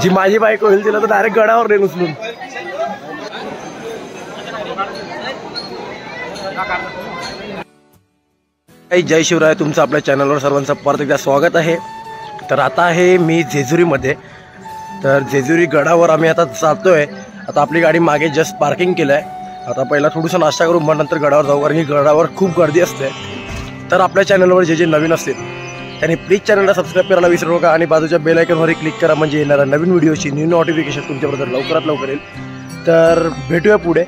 जी माझी बाईक होईल तिला तर डायरेक्ट गडावर नेऊन उचलून. जय शिवराय, तुमचं आपल्या चॅनलवर सर्वांचं परत एकदा स्वागत आहे. तर आता आहे मी जेजुरीमध्ये. तर जेजुरी गडावर आम्ही आता जातोय. आता आपली गाडी मागे जस्ट पार्किंग केलं आहे. आता पहिला थोडंसं नाश्ता करून मग नंतर गडावर जाऊ, कारण की गडावर खूप गर्दी असते. तर आपल्या चॅनलवर जे जे नवीन असतील त्यांनी प्लीज चॅनलला सबस्क्राईब करायला विसरू नका आणि बाजूच्या बेल आयकॉनवर क्लिक करा, म्हणजे येणाऱ्या नवीन व्हिडिओची न्यू नोटिफिकेशन तुमच्याबरोबर लवकरात लवकर येईल. तर भेटूया पुढे.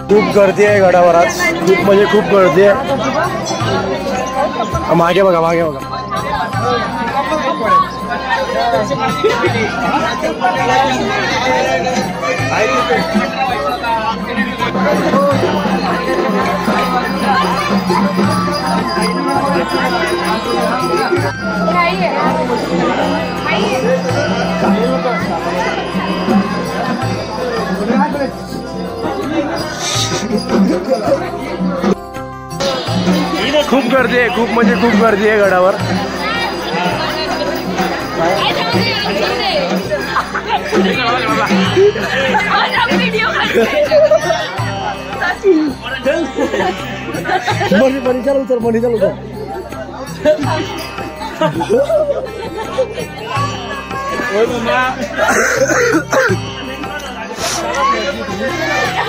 खूप गर्दी आहे गडावर आज, खूप म्हणजे खूप गर्दी आहे. मागे बघा, मागे बघा. खूप गर्दी आहे, खूप म्हणजे खूप गर्दी आहे गडावर. मनी चालू सर, मनी चालू सर.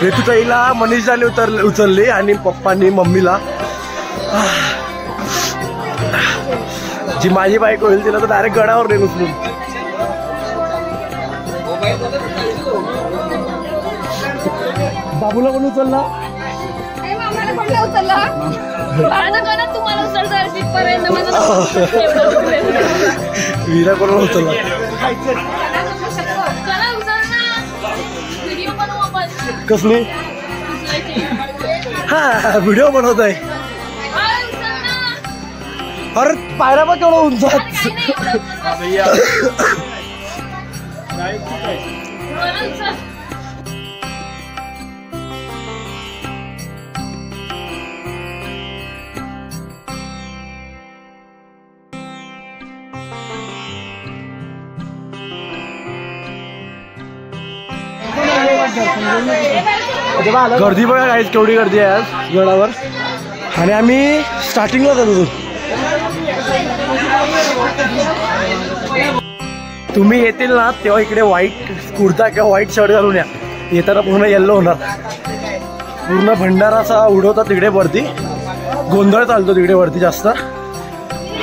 ऋतुताईला मनीषाने उचलली आणि पप्पांनी मम्मीला. जी माझी बाईक होईल तिला तर डायरेक्ट गडावर नेऊन उचलून. बाबूला पण उचलला, वीरा कोणाला उचलला. कसली? हा व्हिडिओ बनवत आहे. अरे पायऱ्या पण केवढं उंचात. गर्दी बघा काहीच, केवढी गर्दी आहे आज गडावर. आणि आम्ही स्टार्टिंगला जातो. तुम्ही येतील ना तेव्हा इकडे व्हाईट कुर्ता किंवा व्हाईट शर्ट घालून या. येताना पूर्ण येल्लो होणार. पूर्ण भंडारा असा उडवतात तिकडे वरती, गोंधळ चालतो तिकडे वरती जास्त.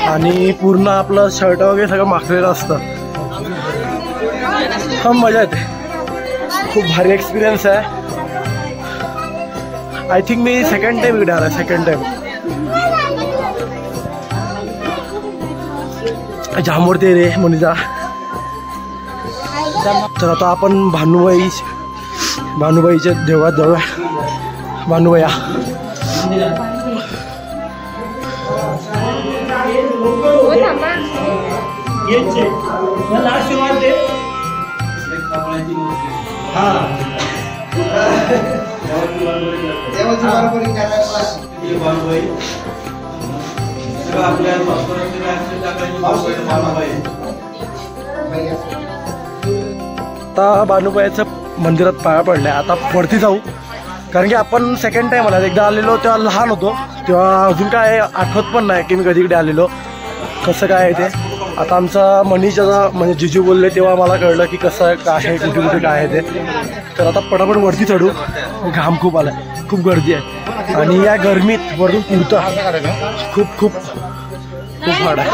आणि पूर्ण आपलं शर्ट वगैरे सगळं माखलेलं असतं. हा मजा येते, खूप भारी एक्सपिरियन्स आहे. I think me second time इकडे आला, सेकंड टाइम. जामवरती रे मनीषा. तर आता आपण भानुबाईच्या देवळात जाऊया. भानुबाया आता भानुबाईचं मंदिरात पाया पडलाय. आता वरती जाऊ, कारण की आपण सेकंड टाइम आला. एकदा आलेलो तेव्हा लहान होतो, तेव्हा अजून काय आठवत पण नाही की मी कधी इकडे आलेलो, कसं काय आहे ते. आता आमचा मनीषाचा म्हणजे जिजू बोलले तेव्हा मला कळलं की कसं काय आहे, कुठे कुठे काय आहे ते. तर आता पटापट वरती चढू. घाम खूप आलाय, खूप गर्दी आहे. आणि या गरमीत वरून कुर्ता खूप खूप खूप हार्ड आहे.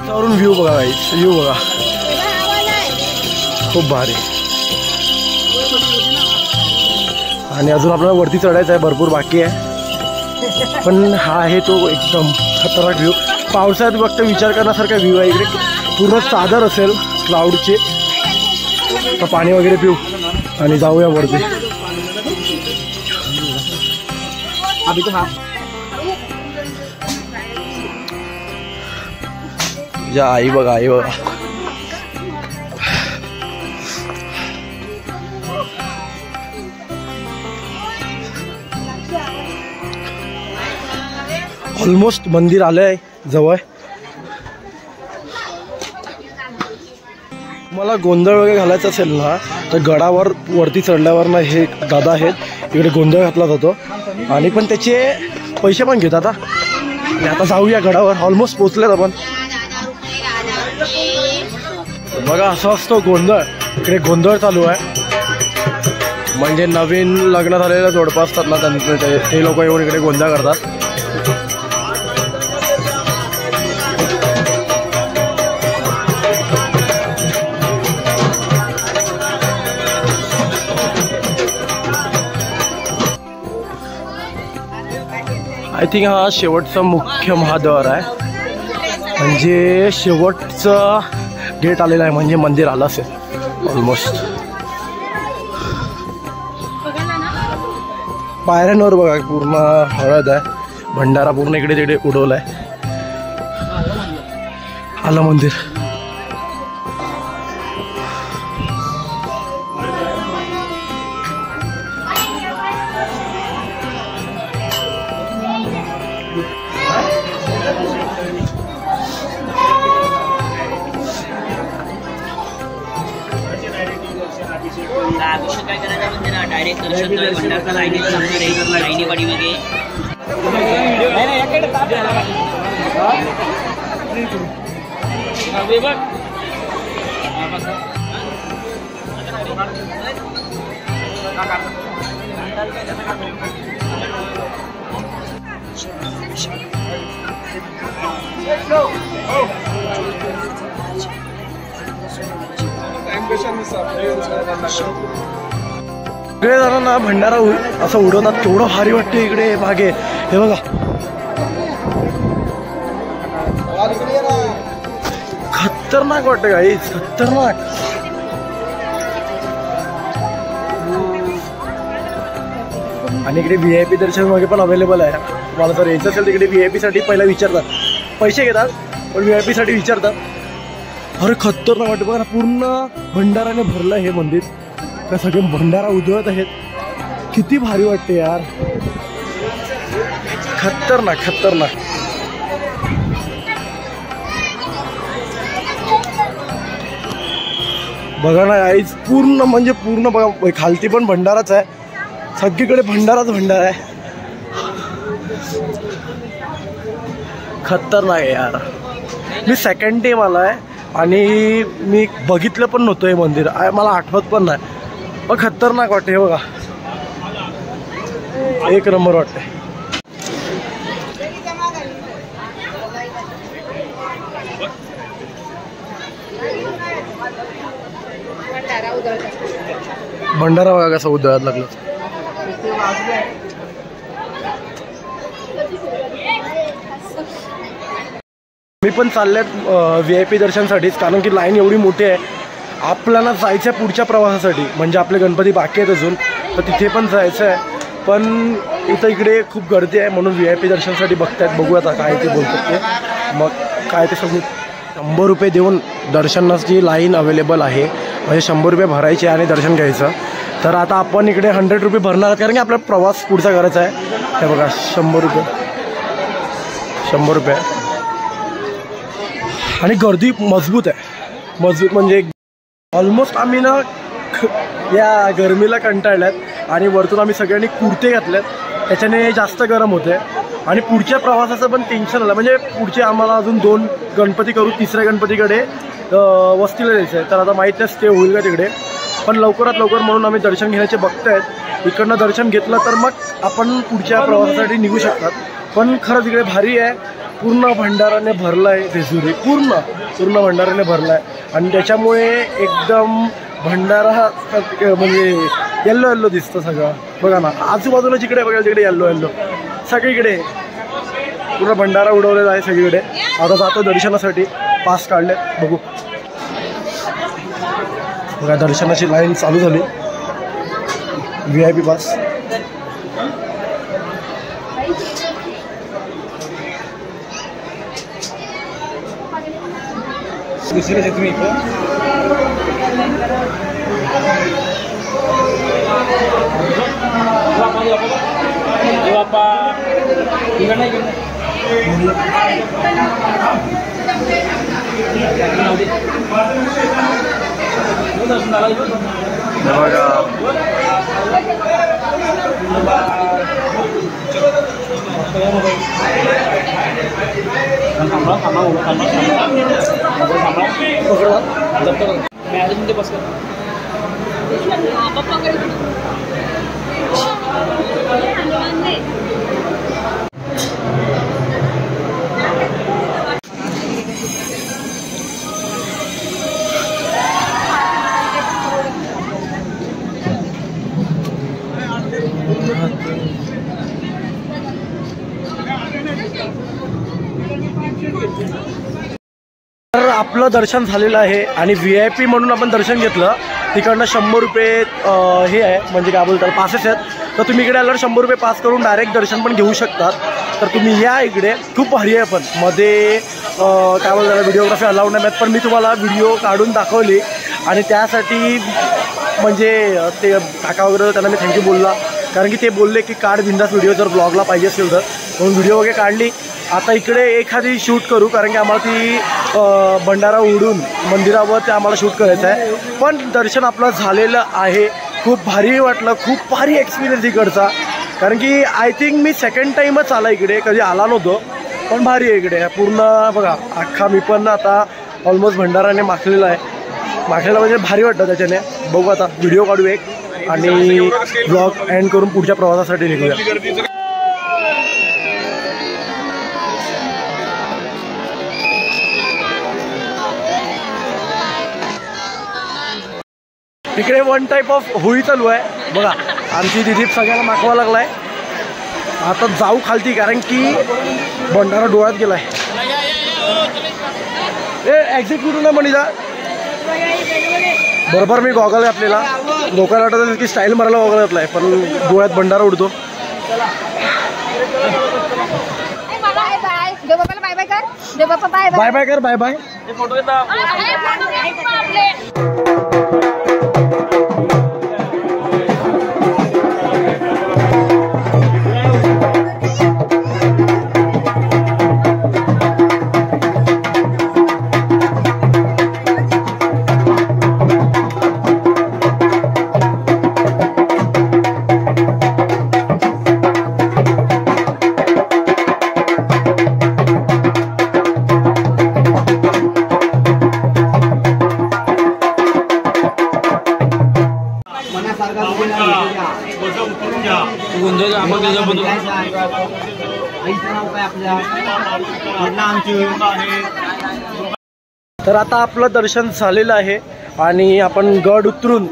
वरून व्ह्यू बघा गाईस, व्ह्यू बघा खूप भारी. आणि अजून आपल्याला वरती चढायचं आहे, भरपूर बाकी आहे. पण हा आहे तो एकदम खतरनाक व्ह्यू. पावसाळ्यात फक्त विचार करण्यासारखा व्ह्यू आहे इकडे. पूर्ण चादर असेल क्लाउडची. तर पाणी वगैरे पिऊ आणि जाऊया वरती. जा आई बघा, आई बघा. ऑलमोस्ट मंदिर आलंय जवळ. मला गोंधळ वगैरे घालायचा असेल ना तर गडावर वरती चढल्यावर ना हे दादा आहेत, इकडे गोंधळ घातला जातो आणि पण त्याचे पैसे पण घेतात. आता जाऊया गडावर. ऑलमोस्ट पोचलेत आपण. बघा असं असतो गोंधळ. इकडे गोंधळ चालू आहे. म्हणजे नवीन लग्न झालेले जोडपं असतात ना त्यांचे ते लोक येऊन इकडे गोंधळ करतात. आय थिंक हा शेवटचा मुख्य महाद्वार आहे. म्हणजे शेवटचं गेट आलेलं आहे. म्हणजे मंदिर आलं असेल ऑलमोस्ट. पायऱ्यांवर बघा पूर्ण हळद आहे. भंडारा पूर्ण इकडे तिकडे उडवलाय. आलं मंदिर. अभिषेक काय करायचा म्हणजे ना डायरेक्ट दर्शन भंडारचा लाईनीत लागणार आहे. लाईनीवाडी मध्ये इकडे जरा ना भंडारा असं उडवतात. केवढं भारी वाटतं इकडे मागे. हे बघा खतरनाक वाटतं गाईज, खतरनाक. आणि इकडे VIP दर्शन वगैरे पण अवेलेबल आहे. तुम्हाला जर यायचं असेल तिकडे VIP साठी पहिला विचारतात. पैसे घेतात पण VIP साठी विचारतात. अरे खतरनाक वाटतं बघा. पूर्ण भंडाराने भरलं हे मंदिर. का सगळे भंडारा उधळत आहेत. किती भारी वाटते यार. खतरनाक खतरनाक. बघा ना आईच पूर्ण म्हणजे पूर्ण बघा. खालती पण भंडाराच आहे. सगळीकडे भंडाराच भंडारा आहे. खतरनाक आहे यार. मी सेकंड टाइम आलाय आणि मी बघितलं पण नव्हतं हे मंदिर. मला आठवत पण नाही. पण खतरनाक वाटते. हे बघा एक नंबर वाटते. भंडारा बघा कसं उधळायला लागलं. मी पण चाललेत VIP दर्शनसाठीच. कारण की लाईन एवढी मोठी आहे. आपल्याला जायचं आहे पुढच्या प्रवासासाठी. म्हणजे आपले गणपती बाकी आहेत अजून. तर तिथे पण जायचं आहे. पण इथं इकडे खूप गर्दी आहे म्हणून VIP दर्शनसाठी बघतायत. बघू आता काय ते बोलतात ते. मग काय ते सगळं 100 रुपये देऊन दर्शनाची लाईन अवेलेबल आहे. म्हणजे 100 रुपये भरायचे आणि दर्शन घ्यायचं. तर आता आपण इकडे 100 रुपये भरणार आहोत कारण की आपला प्रवास पुढचा करायचा आहे. हे बघा 100 रुपये 100 रुपये. आणि गर्दी मजबूत आहे. मजबूत म्हणजे ऑलमोस्ट आम्ही ना या गरमीला कंटाळल्यात आणि वरतून आम्ही सगळ्यांनी कुर्ते घातलेत. त्याच्याने जास्त गरम होते. आणि पुढच्या प्रवासाचं पण टेन्शन आलं. म्हणजे पुढचे आम्हाला अजून 2 गणपती करू. तिसऱ्या गणपतीकडे वस्तीला जायचं आहे. तर आता माहीत नाही स्टे होईल का तिकडे. पण लवकरात लवकर म्हणून आम्ही दर्शन घेण्याचे बघतायत. इकडनं दर्शन घेतलं तर मग आपण पुढच्या प्रवासासाठी निघू शकतात. पण खरंच इकडे भारी आहे. पूर्ण भंडाराने भरलं आहे. जेजुरी पूर्ण भंडाराने भरलं आहे. आणि त्याच्यामुळे एकदम भंडारा म्हणजे येल्लो येल्लो दिसतं सगळं. बघा ना आजूबाजूला जिकडे बघायला तिकडे येल्लो येल्लो सगळीकडे. पूर्ण भंडारा उडवलेला आहे सगळीकडे. आता जातो दर्शनासाठी. पास काढले, बघू. बघा दर्शनाची लाईन चालू झाली. VIP pass. दुसरे तुम्ही तर आपलं दर्शन झालेलं आहे आणि VIP म्हणून आपण दर्शन घेतलं. तिकडनं 100 रुपये हे आहे, म्हणजे काय बोलतात पासेस आहेत. तर तुम्ही इकडे आल्यावर 100 रुपये पास करून डायरेक्ट दर्शन पण घेऊ शकतात. तर तुम्ही या इकडे. खूप भारी आहे. पण मध्ये काय बोलतात व्हिडिओग्राफी अलाउड नाही आहेत, पण मी तुम्हाला व्हिडिओ काढून दाखवली आणि त्यासाठी म्हणजे ते काका वगैरे त्यांना मी थँक्यू बोलला. कारण की ते बोलले की काढ बिंदास व्हिडिओ जर ब्लॉगला पाहिजे असेल तर. म्हणून व्हिडिओ वगैरे काढली. आता इकडे एखादी शूट करू, कारण की आम्हाला ती भंडारा उडून मंदिरावर ते आम्हाला शूट करायचं आहे. पण दर्शन आपलं झालेलं आहे. खूप भारी वाटलं. खूप भारी एक्सपिरियन्स इकडचा. कारण की आय थिंक मी सेकंड टाईमच आला इकडे, कधी आला नव्हतो. पण भारी आहे इकडे पूर्ण. बघा अख्खा मी पण आता ऑलमोस्ट भंडाराने माखलेला आहे. माखलेला म्हणजे भारी वाटतं त्याच्याने. बघू आता व्हिडिओ काढू एक आणि ब्लॉग एंड करून पुढच्या प्रवासासाठी निघूया. इकडे वन टाईप ऑफ होळी चालू आहे. बघा आमची दिदीप सगळ्यांना माखवा लागलाय. आता जाऊ खालती, कारण की भंडारा डोळ्यात गेलाय. एक्झिट करू ना मनीजा. बरोबर मी गॉगल आहे आपल्याला. लोकांना वाटतं की स्टाईल मारायला गॉगल घातलाय, पण डोळ्यात भंडारा उडतो. बाय बाय कर. Bye bye. तर आता आपलं दर्शन झालेलं आहे आणि आपण गड उतरून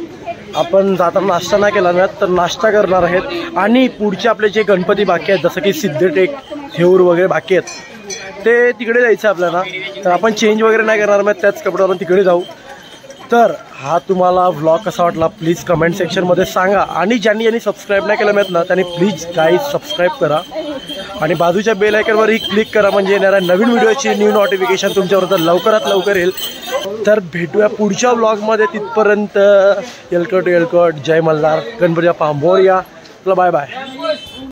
आपण जाताना नाश्ता नाही केला ना, तर नाश्ता करणार आहेत. आणि पुढचे आपले जे गणपती बाकी आहेत, जसं की सिद्धटेक, थेऊर वगैरे बाकी आहेत, ते तिकडे जायचं आपल्याला. तर आपण चेंज वगैरे नाही करणार मग त्याच कपडे आपण तिकडे जाऊ. तर हा तुम्हाला व्लॉग कसा वाटला प्लीज कमेंट सेक्शनमध्ये सांगा. आणि ज्यांनी सबस्क्राईब नाही केलं माहीत ना, त्यांनी प्लीज गाईज सबस्क्राईब करा आणि बाजूच्या बेल आयकॉनवरही क्लिक करा, म्हणजे येणाऱ्या नवीन व्हिडिओची न्यू नोटिफिकेशन तुमच्यावर लवकरात लवकर येईल. तर भेटूया पुढच्या व्लॉगमध्ये. तिथपर्यंत येलकट येलकट. जय मल्हार. गणपती बाप्पा मोरया. चला बाय बाय.